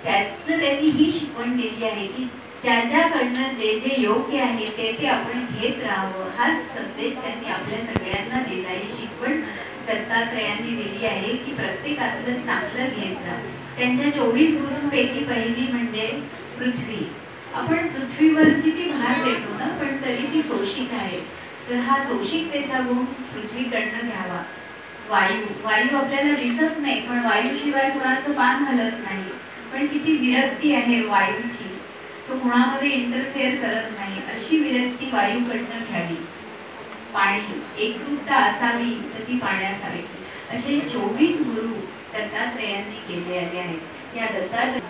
त्यातनं त्यांनी ही शिकवण दिली आहे की ज्याच्याकडनं जे जे योग्य आहे ते ते आपण घेत राहावं, हा संदेश त्यांनी आपल्या सगळ्यांना दिला. ही शिकवण दत्तात्रयांनी दिली आहे की प्रत्येकातलं चांगलं घेत जा. त्यांच्या 24 गुरूंपैकी पहिली म्हणजे पृथ्वी. आपण पृथ्वीवर किती भार देतो ना, पण तरी ती शोषित आहे. तर हा शोषिकतेचा गुण पृथ्वीकडनं घ्यावा. वायू आपल्याला दिसत नाही, पण वायूशिवाय कुणाचं पान हलत नाही, पण किती विरक्ती आहे वायूची. तो कुणामध्ये इंटरफेअर करत नाही, अशी विरक्ती वायूकडनं घ्यावी. पाणी एकरूपता असावी तर ती पाण्यासारखी. असे 24 गुरु दत्तात्रयांनी केलेले आहेत. या दत्तात्रय